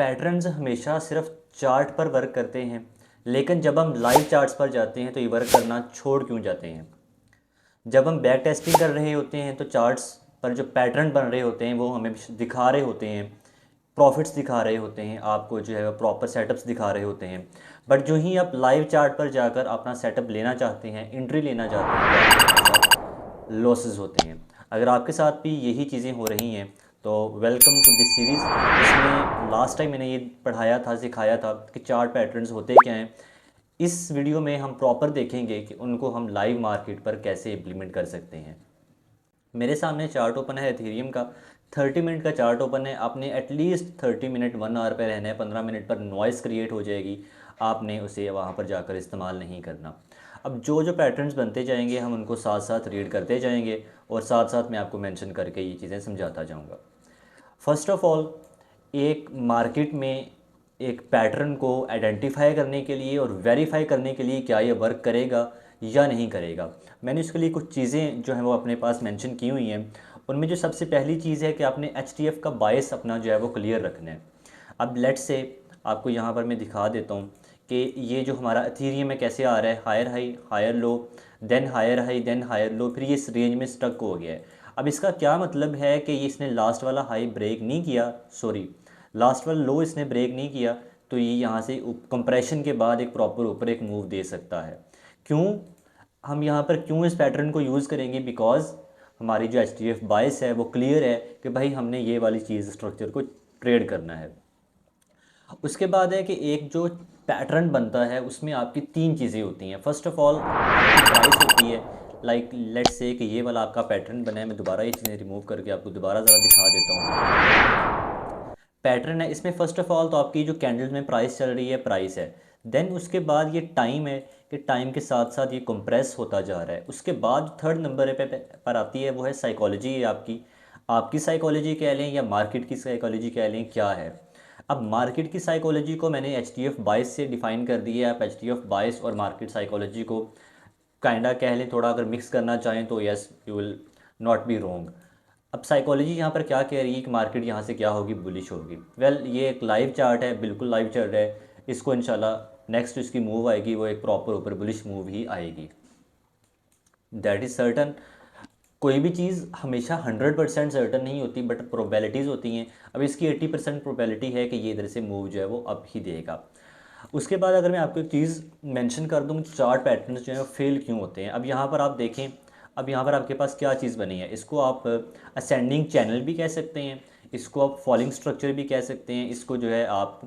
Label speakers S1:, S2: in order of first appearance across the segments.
S1: Patterns हमेशा सिर्फ chart पर वर्क करते हैं, लेकिन जब हम लाइव चार्ट्स पर जाते हैं तो ये वर्क करना छोड़ क्यों जाते हैं? जब हम बैक टेस्टिंग कर रहे होते हैं तो चार्ट्स पर जो पैटर्न बन रहे होते हैं वो हमें दिखा रहे होते हैं, प्रॉफिट्स दिखा रहे होते हैं, आपको जो है वो प्रॉपर सेटअप्स दिखा रहे होते हैं। बट जो ही आप लाइव चार्ट पर जाकर अपना सेटअप लेना चाहते हैं, एंट्री लेना चाहते हैं, तो आपके साथ लॉसेस होते हैं। अगर आपके साथ भी यही चीज़ें हो रही हैं तो वेलकम टू दिस सीरीज़। इसमें लास्ट टाइम मैंने ये पढ़ाया था, सिखाया था कि चार्ट पैटर्न्स होते क्या हैं। इस वीडियो में हम प्रॉपर देखेंगे कि उनको हम लाइव मार्केट पर कैसे इम्प्लीमेंट कर सकते हैं। मेरे सामने चार्ट ओपन है एथेरियम का, 30 मिनट का चार्ट ओपन है। आपने एटलीस्ट 30 मिनट 1 आवर पर रहना है, 15 मिनट पर नॉइज़ क्रिएट हो जाएगी, आपने उसे वहाँ पर जाकर इस्तेमाल नहीं करना। अब जो जो पैटर्न्स बनते जाएंगे हम उनको साथ साथ रीड करते जाएंगे और साथ साथ मैं आपको मेंशन करके ये चीज़ें समझाता जाऊँगा। फर्स्ट ऑफ ऑल, एक मार्केट में एक पैटर्न को आइडेंटिफाई करने के लिए और वेरीफाई करने के लिए क्या ये वर्क करेगा या नहीं करेगा, मैंने इसके लिए कुछ चीज़ें जो हैं वो अपने पास मेंशन की हुई हैं। उनमें जो सबसे पहली चीज़ है कि आपने एचटीएफ का बायस अपना जो है वो क्लियर रखना है। अब लेट्स से आपको यहाँ पर मैं दिखा देता हूँ कि ये जो हमारा एथेरियम में कैसे आ रहा है, higher high higher low, then higher high then higher low, फिर ये इस रेंज में स्टक हो गया है। अब इसका क्या मतलब है कि ये इसने लास्ट वाला हाई ब्रेक नहीं किया, सॉरी लास्ट वाला लो इसने ब्रेक नहीं किया, तो ये यहाँ से कंप्रेशन के बाद एक प्रॉपर ऊपर एक मूव दे सकता है। क्यों हम यहाँ पर क्यों इस पैटर्न को यूज़ करेंगे? बिकॉज हमारी जो एच टी एफ बायस है वो क्लियर है कि भाई हमने ये वाली चीज़ स्ट्रक्चर को ट्रेड करना है। उसके बाद है कि एक जो पैटर्न बनता है उसमें आपकी तीन चीज़ें होती हैं। फर्स्ट ऑफ ऑल आपकी प्राइस होती है। लाइक लेट्स से कि ये वाला आपका पैटर्न बना है, मैं दोबारा ये चीज़ें रिमूव करके आपको दोबारा ज़रा दिखा देता हूँ। पैटर्न है इसमें, फर्स्ट ऑफ ऑल तो आपकी जो कैंडल में प्राइस चल रही है, प्राइस है। देन उसके बाद ये टाइम है कि टाइम के साथ साथ ये कंप्रेस होता जा रहा है। उसके बाद थर्ड नंबर पर आती है वो है साइकोलॉजी। है आपकी साइकोलॉजी कह लें या मार्केट की साइकोलॉजी कह लें, क्या है। अब मार्केट की साइकोलॉजी को मैंने एच टी एफ बायस से डिफ़ाइन कर दिया है। आप एच टी एफ बायस और मार्केट साइकोलॉजी को काइंडा कह लें, थोड़ा अगर मिक्स करना चाहें तो yes you will not be wrong. अब साइकोलॉजी यहाँ पर क्या कह रही है कि मार्केट यहाँ से क्या होगी, बुलिश होगी। ये एक लाइव चार्ट है, बिल्कुल लाइव चल रहा है। इसको इंशाल्लाह नेक्स्ट इसकी मूव आएगी वो एक प्रॉपर ऊपर बुलिश मूव ही आएगी, दैट इज़ सर्टन। कोई भी चीज़ हमेशा 100% सर्टन नहीं होती, बट प्रोबेबिलिटीज़ होती हैं। अब इसकी 80% प्रोबेबिलिटी है कि ये इधर से मूव जो है वो अब ही देगा। उसके बाद अगर मैं आपको एक चीज़ मेंशन कर दूँ, चार्ट पैटर्न्स जो हैं वो फेल क्यों होते हैं। अब यहाँ पर आप देखें, अब यहाँ पर आपके पास क्या चीज़ बनी है, इसको आप असेंडिंग चैनल भी कह सकते हैं, इसको आप फॉलिंग स्ट्रक्चर भी कह सकते हैं, इसको जो है आप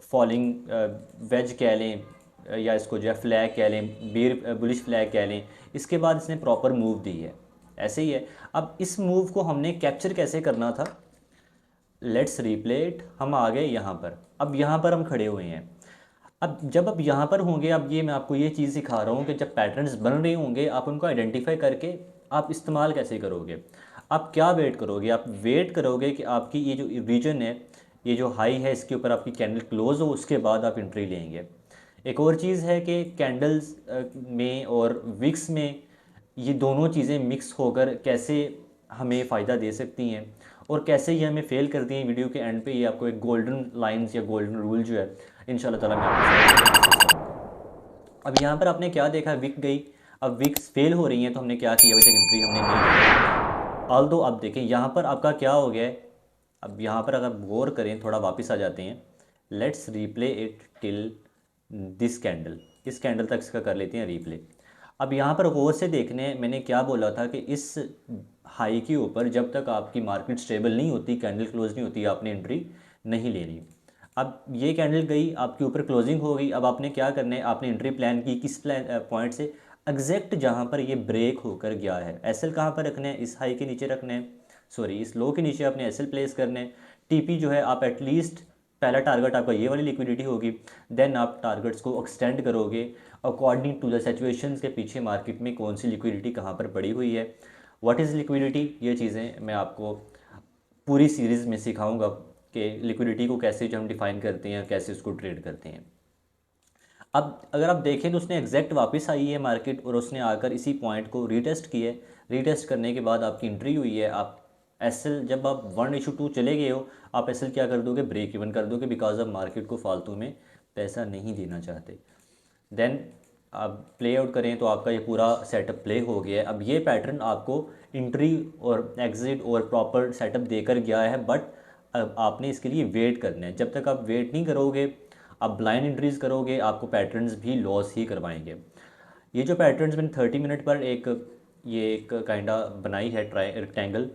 S1: फॉलिंग वेज कह लें, या इसको जो है फ्लैग कह लें, बीर बुलिश फ्लैग कह लें। इसके बाद इसने प्रॉपर मूव दी है, ऐसे ही है। अब इस मूव को हमने कैप्चर कैसे करना था, लेट्स रिप्लेट। हम आ गए यहाँ पर, अब यहाँ पर हम खड़े हुए हैं। अब जब आप यहाँ पर होंगे, अब ये मैं आपको ये चीज़ सिखा रहा हूँ कि जब पैटर्न्स बन रहे होंगे आप उनको आइडेंटिफाई करके आप इस्तेमाल कैसे करोगे। आप क्या वेट करोगे? आप वेट करोगे कि आपकी ये जो रीजन है, ये जो हाई है, इसके ऊपर आपकी कैंडल क्लोज हो, उसके बाद आप एंट्री लेंगे। एक और चीज़ है कि कैंडल्स में और विक्स में ये दोनों चीज़ें मिक्स होकर कैसे हमें फ़ायदा दे सकती हैं और कैसे ये हमें फेल करती हैं। वीडियो के एंड पे ये आपको एक गोल्डन लाइंस या गोल्डन रूल जो है इंशाल्लाह ताला मैं आपके साथ डिस्कस करूँगा। अब यहाँ पर आपने क्या देखा, विक गई। अब विक्स फेल हो रही हैं तो हमने क्या किया, अभी तक एंट्री हमने नहीं ली। ऑल दो अब देखें यहाँ पर आपका क्या हो गया है। अब यहाँ पर अगर गौर करें, थोड़ा वापस आ जाते हैं, let's replay it till this candle, इस कैंडल तक इसका कर लेते हैं रीप्ले। अब यहाँ पर गौर से देखने, मैंने क्या बोला था कि इस हाई के ऊपर जब तक आपकी मार्केट स्टेबल नहीं होती, कैंडल क्लोज नहीं होती, आपने एंट्री नहीं लेनी। अब ये कैंडल गई, आपके ऊपर क्लोजिंग हो गई। अब आपने क्या करना है, आपने एंट्री प्लान की किस पॉइंट से, एग्जैक्ट जहाँ पर ये ब्रेक होकर गया है। एसएल कहाँ पर रखना है, इस हाई के नीचे रखना है, सॉरी इस लो के नीचे आपने एसएल प्लेस करना है। टीपी जो है आप एटलीस्ट, पहला टारगेट आपका ये वाली लिक्विडिटी होगी, देन आप टारगेट्स को एक्सटेंड करोगे अकॉर्डिंग टू द सिचुएशंस के पीछे मार्केट में कौन सी लिक्विडिटी कहाँ पर पड़ी हुई है, व्हाट इज़ लिक्विडिटी। ये चीज़ें मैं आपको पूरी सीरीज़ में सिखाऊंगा कि लिक्विडिटी को कैसे जो हम डिफ़ाइन करते हैं, कैसे उसको ट्रेड करते हैं। अब अगर आप देखें तो उसने एग्जैक्ट वापस आई है मार्केट और उसने आकर इसी पॉइंट को रीटेस्ट किया है। रीटेस्ट करने के बाद आपकी एंट्री हुई है। आप एसएल जब आप 1:2 चले गए हो, आप एसएल क्या कर दोगे, ब्रेक इवन कर दोगे, बिकॉज आप मार्केट को फालतू में पैसा नहीं देना चाहते। देन आप प्ले आउट करें तो आपका ये पूरा सेटअप प्ले हो गया है। अब ये पैटर्न आपको इंट्री और एग्जिट और प्रॉपर सेटअप देकर गया है, बट अब आपने इसके लिए वेट करना है। जब तक आप वेट नहीं करोगे, आप ब्लाइंड एंट्रीज करोगे, आपको पैटर्न्स भी लॉस ही करवाएंगे। ये जो पैटर्न्स मैंने 30 मिनट पर ये एक काइंडा बनाई है ट्राई रेक्टेंगल,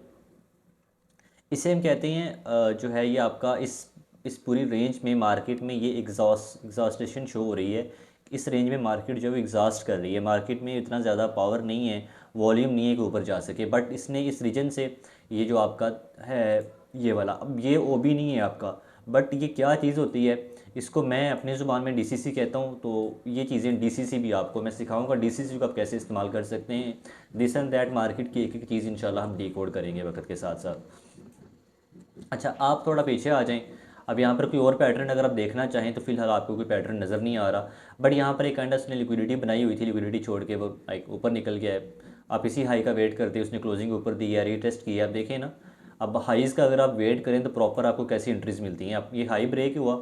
S1: इसे हम कहते हैं जो है ये आपका इस पूरी रेंज में मार्केट में ये एग्जॉस्टेशन शो हो रही है। इस रेंज में मार्केट जो है एग्जॉस्ट कर रही है, मार्केट में इतना ज़्यादा पावर नहीं है, वॉल्यूम नहीं है कि ऊपर जा सके, बट इसने इस रीजन से ये जो आपका है ये वाला, अब ये ओबी नहीं है आपका, बट ये क्या चीज़ होती है, इसको मैं अपनी ज़ुबान में डीसीसी कहता हूँ। तो ये चीज़ें डीसीसी भी आपको मैं सिखाऊंगा, डीसीसी को आप कैसे इस्तेमाल कर सकते हैं। दिस एंड दैट मार्केट की एक एक चीज़ इंशाल्लाह हम डिकोड करेंगे वक्त के साथ साथ। अच्छा, आप थोड़ा पीछे आ जाएं। अब यहाँ पर कोई और पैटर्न अगर आप देखना चाहें तो फिलहाल आपको कोई पैटर्न नज़र नहीं आ रहा, बट यहाँ पर एक काइंड उसने लिक्विडिटी बनाई हुई थी, लिक्विडिटी छोड़ के वो लाइक ऊपर निकल गया है। आप इसी हाई का वेट करते हैं, उसने क्लोजिंग ऊपर दी है, रीटेस्ट किया, आप देखें ना। अब हाईज़ का अगर आप वेट करें तो प्रॉपर आपको कैसी एंट्रीज मिलती हैं। आप ये हाई ब्रेक हुआ,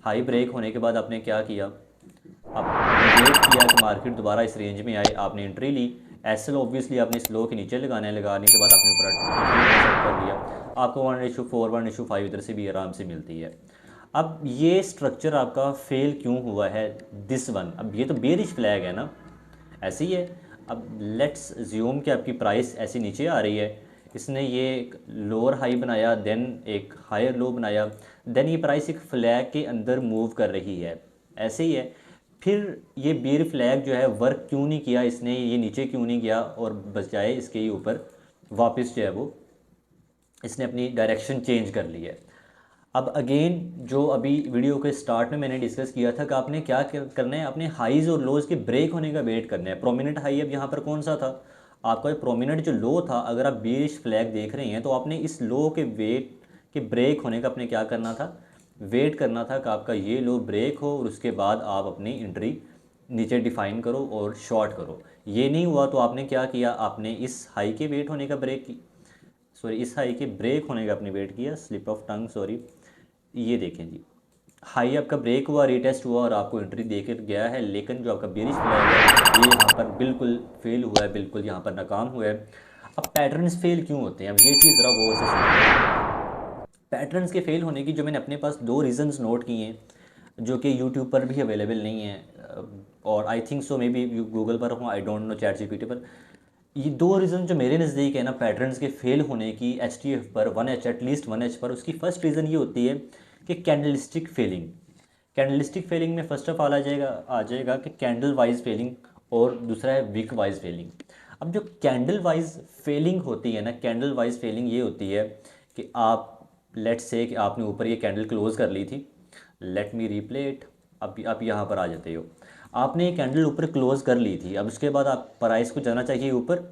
S1: हाई ब्रेक होने के बाद आपने क्या किया, आपने वेट किया कि मार्केट दोबारा इस रेंज में आए, आपने एंट्री ली। एसएल ऑब्वियसली आपने स्लो के नीचे लगाना है, लगाने के बाद आपने ऊपर सेट कर लिया, आपको 1:4 1:5 इधर से भी आराम से मिलती है। अब ये स्ट्रक्चर आपका फेल क्यों हुआ है, दिस वन, अब ये तो बेरिश फ्लैग है ना, ऐसे ही है। अब लेट्स ज्यूम कि आपकी प्राइस ऐसे नीचे आ रही है, इसने ये एक लोअर हाई बनाया, देन एक हायर लो बनाया, देन ये प्राइस एक फ्लैग के अंदर मूव कर रही है, ऐसे ही है। फिर ये बेयर फ्लैग जो है वर्क क्यों नहीं किया, इसने ये नीचे क्यों नहीं गया और बजाय इसके ही ऊपर वापस जो है वो इसने अपनी डायरेक्शन चेंज कर ली है। अब अगेन जो अभी वीडियो के स्टार्ट में मैंने डिस्कस किया था कि आपने क्या करना है, अपने हाईज़ और लोज़ के ब्रेक होने का वेट करना है। प्रोमिनेंट हाई अब यहाँ पर कौन सा था, आपका ये प्रोमिनेंट जो लो था, अगर आप बेरिश फ्लैग देख रहे हैं तो आपने इस लो के वेट के ब्रेक होने का आपने क्या करना था, वेट करना था कि आपका ये लो ब्रेक हो और उसके बाद आप अपनी एंट्री नीचे डिफाइन करो और शॉर्ट करो। ये नहीं हुआ तो आपने क्या किया, आपने इस हाई के वेट होने का ब्रेक की, सॉरी इस हाई के ब्रेक होने का आपने वेट किया, स्लिप ऑफ टंग सॉरी। ये देखें जी, हाई आपका ब्रेक हुआ, रीटेस्ट हुआ और आपको एंट्री देकर गया है, लेकिन जो आपका बेरिश फ्लैग है ये यहाँ पर बिल्कुल फेल हुआ है, बिल्कुल यहाँ पर नाकाम हुआ है। अब पैटर्न्स फेल क्यों होते हैं, अब ये चीज़ ज़रा गौर से सुनिए। पैटर्न्स के फेल होने की जो मैंने अपने पास दो रीज़न्स नोट किए हैं, जो कि यूट्यूब पर भी अवेलेबल नहीं है, और I think so may be Google पर हो, I don't know, chat GPT पर। ये दो रीज़न जो मेरे नज़दीक है ना पैटर्न्स के फेल होने की एच टी एफ पर 1H एटलीस्ट 1H पर, उसकी फ़र्स्ट रीज़न ये होती है कि कैंडलस्टिक फेलिंग। कैंडलस्टिक फेलिंग में फ़र्स्ट ऑफ ऑल आ जाएगा कि कैंडल वाइज फेलिंग, और दूसरा है वीक वाइज फेलिंग। अब जो कैंडल वाइज फेलिंग होती है ना, कैंडल वाइज फेलिंग ये होती है कि आप लेट्स से कि आपने ऊपर ये कैंडल क्लोज कर ली थी, लेट मी रिप्ले इट। अब आप यहाँ पर आ जाते हो, आपने ये कैंडल ऊपर क्लोज कर ली थी, अब उसके बाद आप प्राइस को जाना चाहिए ऊपर,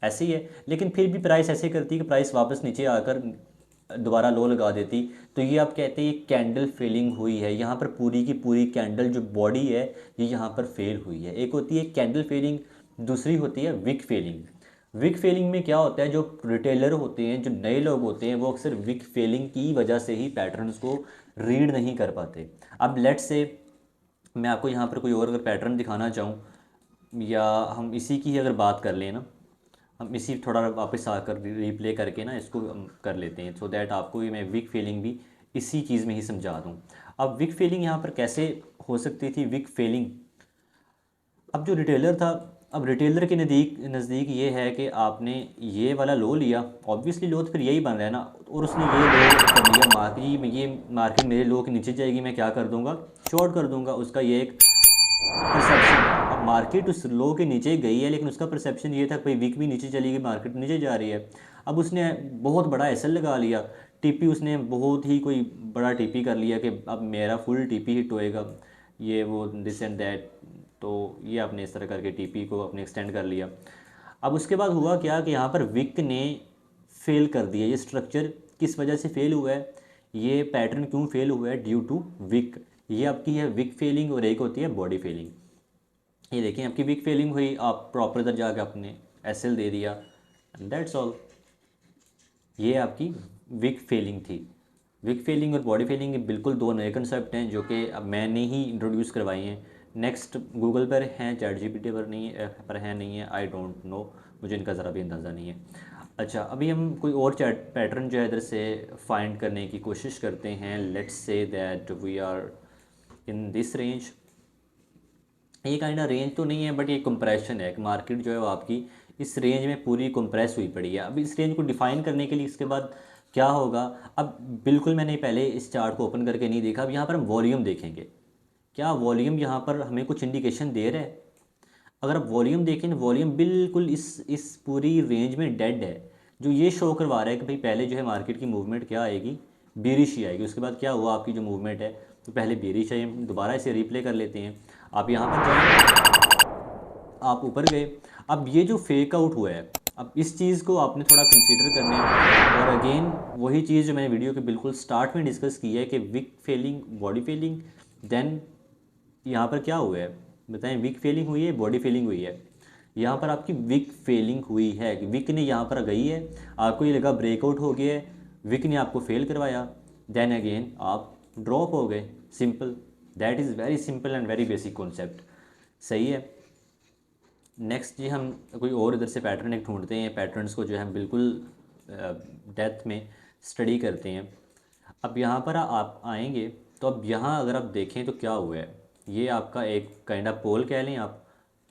S1: ऐसे ही है, लेकिन फिर भी प्राइस ऐसे करती है कि प्राइस वापस नीचे आकर दोबारा लो लगा देती। तो ये आप कहते हैं ये कैंडल फेलिंग हुई है, यहाँ पर पूरी की पूरी कैंडल जो बॉडी है ये यहाँ पर फेल हुई है। एक होती है कैंडल फेलिंग, दूसरी होती है विक फेलिंग। विक फेलिंग में क्या होता है, जो रिटेलर होते हैं, जो नए लोग होते हैं, वो अक्सर विक फेलिंग की वजह से ही पैटर्न्स को रीड नहीं कर पाते। अब लेट्स से मैं आपको यहाँ पर कोई और अगर पैटर्न दिखाना चाहूँ, या हम इसी की ही अगर बात कर लें ना, हम इसी थोड़ा वापस आकर रिप्ले करके ना इसको हम कर लेते हैं, सो दैट आपको भी मैं वीक फीलिंग भी इसी चीज़ में ही समझा दूँ। अब वीक फीलिंग यहाँ पर कैसे हो सकती थी, वीक फीलिंग, अब जो रिटेलर था, अब रिटेलर के नज़दीक नज़दीक ये है कि आपने ये वाला लो लिया, ऑब्वियसली लो तो फिर यही बन रहा है ना, और उसने ये लो कर लिया, मार्केट ये मार्केट मेरे लो के नीचे जाएगी, मैं क्या कर दूंगा, शॉर्ट कर दूंगा। उसका ये एक परसेप्शन था। अब मार्केट उस लो के नीचे गई है, लेकिन उसका परसेप्शन ये था कि भाई वीक भी नीचे चली गई, मार्केट नीचे जा रही है। अब उसने बहुत बड़ा एसएल लगा लिया, टीपी उसने बहुत ही कोई बड़ा टीपी कर लिया कि अब मेरा फुल टीपी हिट होएगा, ये वो दिस एंड दैट। तो ये आपने इस तरह करके टीपी को अपने एक्सटेंड कर लिया। अब उसके बाद हुआ क्या कि यहाँ पर विक ने फेल कर दिया। ये स्ट्रक्चर किस वजह से फेल हुआ है, ये पैटर्न क्यों फेल हुआ है, ड्यू टू विक। ये आपकी है विक फेलिंग, और एक होती है बॉडी फेलिंग। ये देखें आपकी विक फेलिंग हुई, आप प्रॉपर इधर जाकर आपने एसएल दे दिया, एंड दैट्स ऑल। ये आपकी विक फेलिंग थी। विक फेलिंग और बॉडी फेलिंग ये बिल्कुल दो नए कंसेप्ट हैं जो कि अब मैंने ही इंट्रोड्यूस करवाए हैं। नेक्स्ट गूगल पर हैं, चैट जीपीटी पर नहीं है, पर है नहीं है, आई डोंट नो, मुझे इनका ज़रा भी अंदाज़ा नहीं है। अच्छा, अभी हम कोई और चैट पैटर्न जो है इधर से फाइंड करने की कोशिश करते हैं। Let's say that we are in this range. ये काइंड रेंज तो नहीं है बट ये कंप्रेशन है। एक मार्केट जो है वो आपकी इस रेंज में पूरी कंप्रेस हुई पड़ी है। अब इस रेंज को डिफाइन करने के लिए इसके बाद क्या होगा, अब बिल्कुल मैंने पहले इस चार्ट को ओपन करके नहीं देखा। अब यहाँ पर हम वॉल्यूम देखेंगे, क्या वॉल्यूम यहाँ पर हमें कुछ इंडिकेशन दे रहा है। अगर आप वॉल्यूम देखें, वॉल्यूम बिल्कुल इस पूरी रेंज में डेड है, जो ये शो करवा रहा है कि भाई पहले जो है मार्केट की मूवमेंट क्या आएगी, बेरिश ही आएगी। उसके बाद क्या हुआ, आपकी जो मूवमेंट है तो पहले बेरिश आई। हम दोबारा इसे रिप्ले कर लेते हैं। आप यहाँ पर जाएंगे, आप ऊपर गए। अब ये जो फेक आउट हुआ है, अब इस चीज़ को आपने थोड़ा कंसीडर करना है। और अगेन वही चीज़ जो मैंने वीडियो के बिल्कुल स्टार्ट में डिस्कस की है कि wick failing, body failing, then यहाँ पर क्या हुआ है बताएं, विक फेलिंग हुई है, बॉडी फेलिंग हुई है। यहाँ पर आपकी विक फेलिंग हुई है, विक ने यहाँ पर गई है, आपको ये लगा ब्रेकआउट हो गया है, विक ने आपको फेल करवाया, देन अगेन आप ड्रॉप हो गए। Simple, that is very simple and very basic concept. सही है। नेक्स्ट जी हम कोई और इधर से पैटर्न एक ढूंढते हैं, पैटर्न्स को जो है बिल्कुल डेप्थ में स्टडी करते हैं। अब यहाँ पर आप आएंगे तो अब यहाँ अगर आप देखें तो क्या हुआ है, ये आपका एक काइंड ऑफ पोल कह लें आप,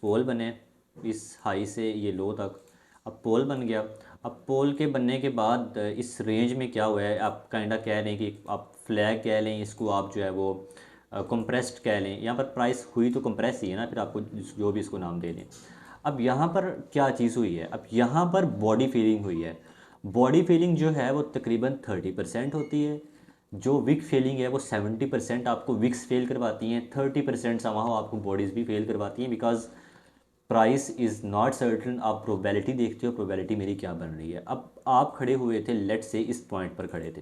S1: पोल बने इस हाई से ये लो तक। अब पोल बन गया। अब पोल के बनने के बाद इस रेंज में क्या हुआ है, आप काइंडा कह लें कि आप फ्लैग कह लें इसको, आप जो है वो कंप्रेस्ड कह लें। यहाँ पर प्राइस हुई तो कंप्रेस ही है ना, फिर आपको जो भी इसको नाम दे दें। अब यहाँ पर क्या चीज़ हुई है, अब यहाँ पर बॉडी फीलिंग हुई है। बॉडी फीलिंग जो है वो तकरीबन 30% होती है। जो विक फेलिंग है वो 70% आपको विक्स फेल करवाती हैं, 30% समाहो आपको बॉडीज़ भी फेल करवाती हैं। Because price is not certain. आप प्रोबेबिलिटी देखते हो, प्रोबेबिलिटी मेरी क्या बन रही है। अब आप खड़े हुए थे, लेट से इस पॉइंट पर खड़े थे।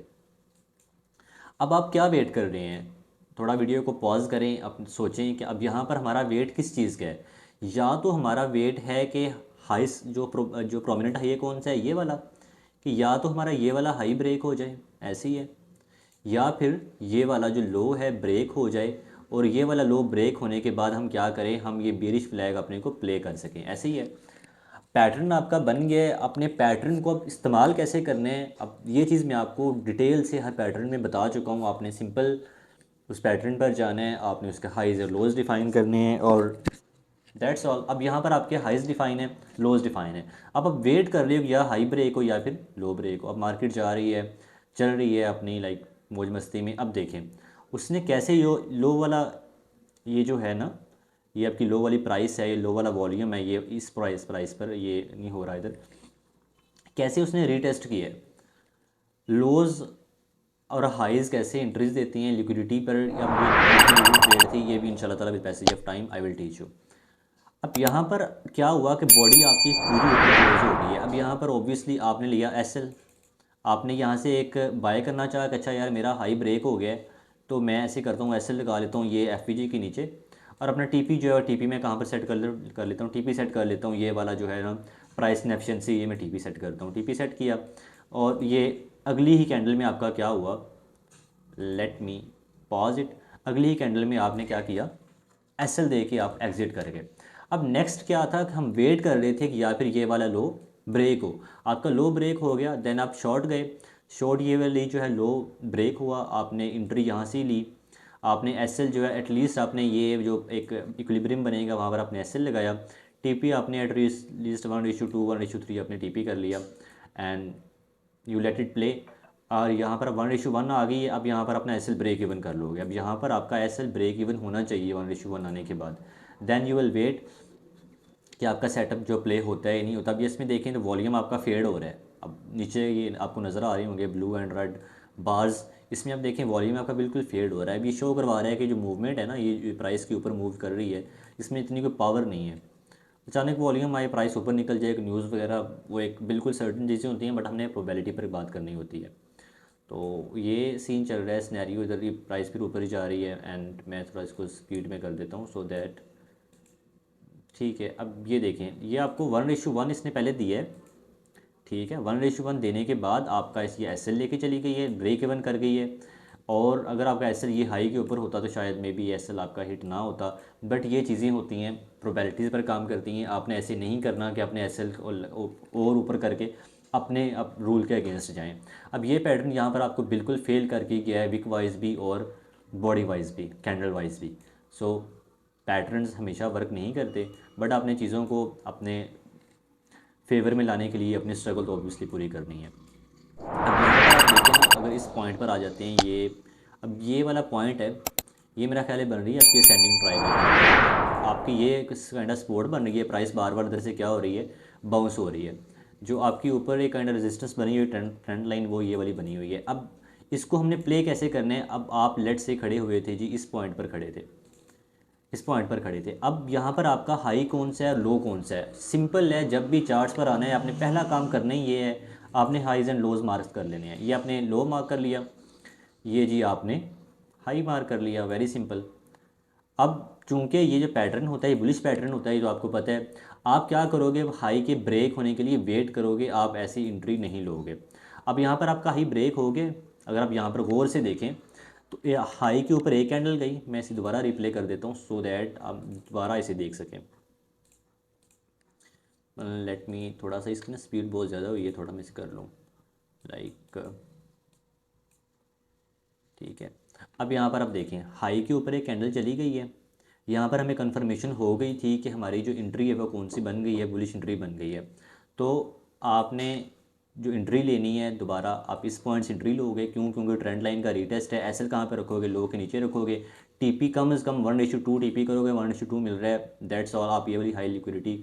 S1: अब आप क्या वेट कर रहे हैं, थोड़ा वीडियो को पॉज करें, अब सोचें कि अब यहाँ पर हमारा वेट किस चीज़ का है। या तो हमारा वेट है कि हाई जो प्रोमिनेंट हाई है कौन सा है, ये वाला, कि या तो हमारा ये वाला हाई ब्रेक हो जाए, ऐसे ही है, या फिर ये वाला जो लो है ब्रेक हो जाए, और ये वाला लो ब्रेक होने के बाद हम क्या करें, हम ये बेरिश फ्लैग अपने को प्ले कर सकें। ऐसे ही है, पैटर्न आपका बन गया है। अपने पैटर्न को अब इस्तेमाल कैसे करने हैं, अब ये चीज़ मैं आपको डिटेल से हर पैटर्न में बता चुका हूँ। आपने सिंपल उस पैटर्न पर जाना है, आपने उसके हाइज और लोज डिफाइन करने हैं, और दैट्स ऑल। अब यहाँ पर आपके हाइज डिफाइन है, लोज डिफाइन है। अब आप वेट कर रहे हो या हाई ब्रेक हो या फिर लो ब्रेक हो। अब मार्केट जा रही है, चल रही है अपनी लाइक मौज मस्ती में। अब देखें उसने कैसे यो लो वाला, ये जो है ना, ये आपकी लो वाली प्राइस है, ये लो वाला वॉल्यूम है, ये इस प्राइस पर ये नहीं हो रहा इधर, कैसे उसने रीटेस्ट किया है। लोज और हाइज कैसे इंट्रीज देती हैं लिक्विडिटी पर। अब ये ट्रेड थी, ये भी इंशाल्लाह ताला with passage of time I will teach you. अब यहाँ पर क्या हुआ कि बॉडी आपकी एक पूरी ऊपर क्लोज हो गई है। अब यहाँ पर ऑब्वियसली आपने लिया एसएल, आपने यहाँ से एक बाय करना चाहा कि अच्छा यार मेरा हाई ब्रेक हो गया है, तो मैं ऐसे करता हूँ एसएल लगा लेता हूँ ये एफपीजी के नीचे, और अपना टीपी जो है टीपी में कहाँ पर सेट कर लेता हूँ, टीपी सेट कर लेता हूँ। ये वाला जो है ना प्राइस एफिशिएंसी, ये मैं टीपी सेट करता हूँ, टीपी सेट किया। और ये अगली ही कैंडल में आपका क्या हुआ, लेट मी पॉज इट, अगली ही कैंडल में आपने क्या किया, एसएल दे के आप एग्जिट कर गए। अब नेक्स्ट क्या था कि हम वेट कर रहे थे कि या फिर ये वाला लो ब्रेक हो। आपका लो ब्रेक हो गया, देन आप शॉर्ट गए, शॉर्ट ये वाली जो है लो ब्रेक हुआ, आपने एंट्री यहाँ से ली। आपने एसएल जो है एटलीस्ट आपने ये जो एक इक्विलिब्रियम बनेगा वहाँ पर आपने एसएल लगाया। टीपी आपने एटलीस्ट 1:2 1:3 आपने टीपी कर लिया, and you let it play. और यहाँ पर 1:1 आ गई है। अब यहाँ पर अपना एसएल ब्रेक इवन कर लोगे। अब यहाँ पर आपका एसएल ब्रेक इवन होना चाहिए 1:1 आने के बाद। देन यू विल वेट कि आपका सेटअप जो प्ले होता है नहीं होता। अब ये इसमें देखें तो वॉल्यूम आपका फेड हो रहा है। अब नीचे ये आपको नज़र आ रहे होंगे ब्लू एंड रेड बार्स, इसमें आप देखें वॉल्यूम आपका बिल्कुल फेड हो रहा है। अब ये शो करवा रहा है कि जो मूवमेंट है ना, ये प्राइस के ऊपर मूव कर रही है, इसमें इतनी कोई पावर नहीं है। अचानक वॉल्यूम आए, प्राइस ऊपर निकल जाए, एक न्यूज़ वगैरह, वो एक बिल्कुल सर्टन चीज़ें होती हैं, बट हमने प्रोबेबिलिटी पर बात करनी होती है। तो ये सीन चल रहा है, सिनेरियो इधर, ये प्राइस फिर ऊपर ही जा रही है, एंड मैं थोड़ा इसको स्पीड में कर देता हूँ सो दैट ठीक है। अब ये देखें, ये आपको 1:1 इसने पहले दिया है, ठीक है, 1:1 देने के बाद आपका ये एस एल लेके चली गई है, ब्रेक इवन कर गई है। और अगर आपका एस एल ये हाई के ऊपर होता तो शायद मे बी एस एल आपका हिट ना होता। बट ये चीज़ें होती हैं, प्रोबेबिलिटीज़ पर काम करती हैं। आपने ऐसे नहीं करना कि अपने एस एल और ऊपर करके अपने अब रूल के अगेंस्ट जाएं। अब ये पैटर्न यहाँ पर आपको बिल्कुल फेल करके गया है, विक वाइज भी और बॉडी वाइज भी, कैंडल वाइज भी। सो पैटर्न्स हमेशा वर्क नहीं करते, बट आपने चीज़ों को अपने फेवर में लाने के लिए अपनी स्ट्रगल तो ऑब्वियसली पूरी करनी है। अब यहाँ पर आप देखें ना, अगर इस पॉइंट पर आ जाते हैं ये, अब ये वाला पॉइंट है, ये मेरा ख्याल है बन रही है आपकी असेंडिंग ट्रायंगल। आपकी ये काइंड ऑफ सपोर्ट बन रही है, प्राइस बार बार इधर से क्या हो रही है, बाउंस हो रही है। जो आपकी ऊपर एक काइंड ऑफ रेजिस्टेंस बनी हुई है, ट्रेंड लाइन, वो ये वाली बनी हुई है। अब इसको हमने प्ले कैसे करना है, अब आप लेट से खड़े हुए थे जी, इस पॉइंट पर खड़े थे, इस पॉइंट पर खड़े थे। अब यहाँ पर आपका हाई कौन सा है, लो कौन सा है, सिंपल है। जब भी चार्ट्स पर आना है, आपने पहला काम करना ही ये है, आपने हाईज एंड लोज मार्क कर लेने हैं। ये आपने लो मार्क कर लिया, ये जी आपने हाई मार्क कर लिया, वेरी सिंपल। अब चूंकि ये जो पैटर्न होता है, ये बुलिश पैटर्न होता है, ये तो आपको पता है। आप क्या करोगे, अब हाई के ब्रेक होने के लिए वेट करोगे, आप ऐसी एंट्री नहीं लोगे। अब यहाँ पर आपका हाई ब्रेक हो गए, अगर आप यहाँ पर गौर से देखें तो ये हाई के ऊपर एक कैंडल गई। मैं इसे दोबारा रिप्ले कर देता हूँ सो दैट आप दोबारा इसे देख सकें। लेट मी, थोड़ा सा इसकी ना स्पीड बहुत ज़्यादा हुई है, थोड़ा मैं इसे कर लूँ लाइक, ठीक है। अब यहाँ पर आप देखें, हाई के ऊपर एक कैंडल चली गई है। यहाँ पर हमें कंफर्मेशन हो गई थी कि हमारी जो एंट्री है वो कौन सी बन गई है, बुलिश एंट्री बन गई है। तो आपने जो एंट्री लेनी है, दोबारा आप इस पॉइंट से एंट्री लोगे। क्यों? क्योंकि ट्रेंड लाइन का रीटेस्ट है। एसएल कहाँ पे रखोगे, लो के नीचे रखोगे। टीपी कम से कम 1:2 टीपी करोगे, 1:2 मिल रहा है, दैट्स ऑल। आप ये वाली हाई लिक्विडिटी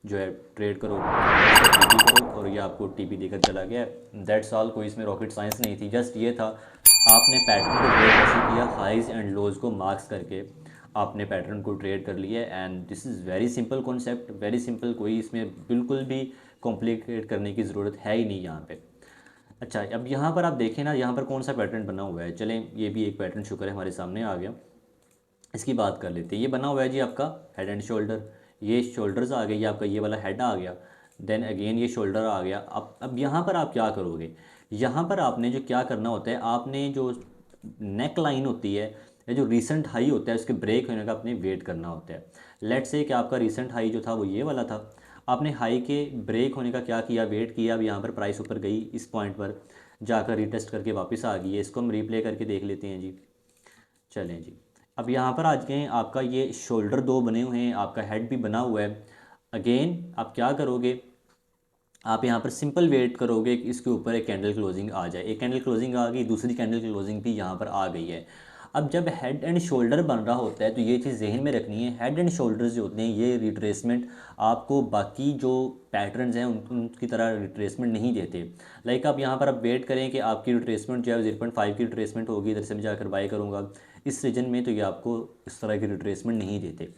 S1: जो है ट्रेड करो, टीपी करो, और ये आपको टीपी देकर चला गया, दैट्स ऑल। कोई इसमें रॉकेट साइंस नहीं थी, जस्ट ये था आपने पैटर्न को ट्रेड कैसे किया, हाइज एंड लोज को मार्क्स करके आपने पैटर्न को ट्रेड कर लिया। And this is very simple concept, very simple. कोई इसमें बिल्कुल भी कॉम्प्लिकेट करने की ज़रूरत है ही नहीं यहाँ पे। अच्छा, अब यहाँ पर आप देखें ना, यहाँ पर कौन सा पैटर्न बना हुआ है। चलें, ये भी एक पैटर्न शुक्र है हमारे सामने आ गया, इसकी बात कर लेते हैं। ये बना हुआ है जी आपका हेड एंड शोल्डर। ये शोल्डर्स आ गए, ये आपका ये वाला हेड आ गया, देन अगेन ये शोल्डर आ गया। अब यहाँ पर आप क्या करोगे, यहाँ पर आपने जो क्या करना होता है, आपने जो नेक लाइन होती है या जो रीसेंट हाई होता है, उसके ब्रेक होने का आपने वेट करना होता है। लेट्स से कि आपका रीसेंट हाई जो था वो ये वाला था, आपने हाई के ब्रेक होने का क्या किया, वेट किया। अब यहाँ पर प्राइस ऊपर गई, इस पॉइंट पर जाकर रिटेस्ट करके वापस आ गई है। इसको हम रिप्ले करके देख लेते हैं जी। चलें जी, अब यहाँ पर आज गए, आपका ये शोल्डर दो बने हुए हैं, आपका हेड भी बना हुआ है। अगेन आप क्या करोगे, आप यहाँ पर सिंपल वेट करोगे कि इसके ऊपर एक कैंडल क्लोजिंग आ जाए। एक कैंडल क्लोजिंग आ गई, दूसरी कैंडल क्लोजिंग भी यहाँ पर आ गई है। अब जब हेड एंड शोल्डर बन रहा होता है तो ये चीज़ जहन में रखनी है, हेड एंड शोल्डर्स जो होते हैं ये रिट्रेसमेंट आपको बाकी जो पैटर्न्स हैं उनकी तरह रिट्रेसमेंट नहीं देते। लाइक आप यहाँ पर आप वेट करें कि आपकी रिट्रेसमेंट जो है 0.5 की रिट्रेसमेंट होगी, इधर से मैं जाकर बाय करूँगा इस रीजन में, तो ये आपको इस तरह की रिट्रेसमेंट नहीं देते।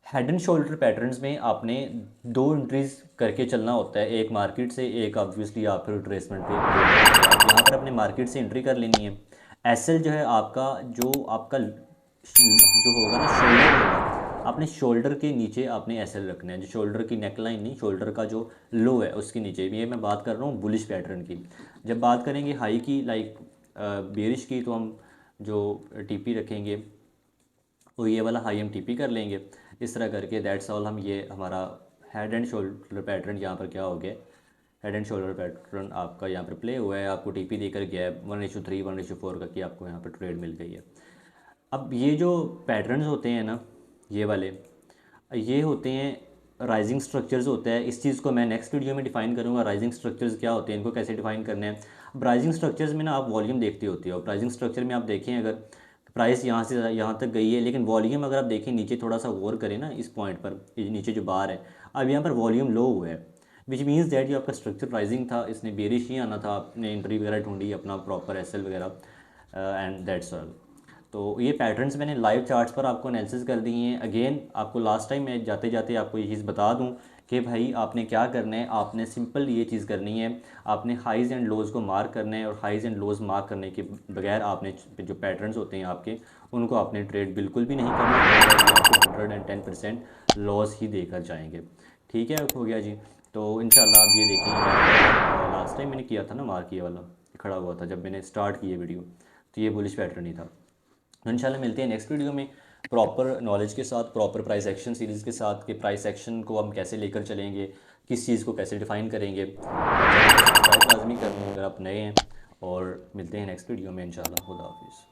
S1: हेड एंड शोल्डर पैटर्न्स में आपने दो एंट्रीज करके चलना होता है, एक मार्केट से, एक ऑब्वियसली आप फिर रिट्रेसमेंट पे यहाँ पर अपने मार्केट से एंट्री कर लेनी है। एसएल जो है आपका, जो आपका जो होगा ना शोल्डर होगा, आपने शोल्डर के नीचे आपने एसएल रखना है। जो शोल्डर की नेक लाइन नहीं, शोल्डर का जो लो है उसके नीचे। ये मैं बात कर रहा हूँ बुलिश पैटर्न की। जब बात करेंगे हाई की, लाइक बेरिश की, तो हम जो टीपी रखेंगे वो ये वाला हाई हम टीपी कर लेंगे इस तरह करके, दैट्स ऑल। हम ये हमारा हेड एंड शोल्डर पैटर्न यहाँ पर क्या हो गया, हेड एंड शोल्डर पैटर्न आपका यहाँ पर प्ले हुआ है, आपको टीपी देकर गया है 1:3 1:4 करके आपको यहाँ पर ट्रेड मिल गई है। अब ये जो पैटर्न्स होते हैं ना, ये वाले, ये होते हैं राइजिंग स्ट्रक्चर्स होता है। इस चीज़ को मैं नेक्स्ट वीडियो में डिफाइन करूँगा, राइजिंग स्ट्रक्चर्स क्या होते हैं, इनको कैसे डिफाइन करना है। अब राइजिंग स्ट्रक्चर्स में ना आप वॉल्यूम देखते होते हो। राइजिंग स्ट्रक्चर में आप देखें, अगर प्राइस यहाँ से यहाँ तक गई है, लेकिन वॉल्यूम अगर आप देखें नीचे थोड़ा सा गौर करें ना, इस पॉइंट पर, ये नीचे जो बार है, अब यहाँ पर वॉल्यूम लो हुआ है, विच मीन्स दैट जो आपका स्ट्रक्चर राइजिंग था, इसने बेरिश ही आना था, आपने एंट्री वगैरह ढूंढी अपना प्रॉपर एसएल वगैरह, एंड दैट्स ऑल। तो ये पैटर्न्स मैंने लाइव चार्ट्स पर आपको एनालिसिस कर दिए हैं। अगेन आपको लास्ट टाइम मैं जाते जाते आपको ये चीज़ बता दूं कि भाई आपने क्या करना है, आपने सिंपल ये चीज़ करनी है, आपने हाइज़ एंड लोज़ को मार्क करना है, और हाइज़ एंड लोज़ मार्क करने के बगैर आपने जो पैटर्न्स होते हैं आपके, उनको आपने ट्रेड बिल्कुल भी नहीं करना, आपको 110% लॉस ही देकर जाएंगे। ठीक है, हो गया जी। तो इंशाल्लाह आप ये देखेंगे। लास्ट टाइम मैंने किया था ना मार्क ये वाला, खड़ा हुआ था जब मैंने स्टार्ट की है वीडियो, तो ये बुलिश पैटर्न ही था। तो इंशाल्लाह मिलते हैं नेक्स्ट वीडियो में प्रॉपर नॉलेज के साथ, प्रॉपर प्राइस एक्शन सीरीज़ के साथ, कि प्राइस एक्शन को हम कैसे लेकर चलेंगे, किस चीज़ को कैसे डिफ़ाइन करेंगे। चैनल को सब्सक्राइब लाजमी करें अगर आप नए हैं, और मिलते हैं नेक्स्ट वीडियो में इंशाल्लाह। खुदा हाफिज़।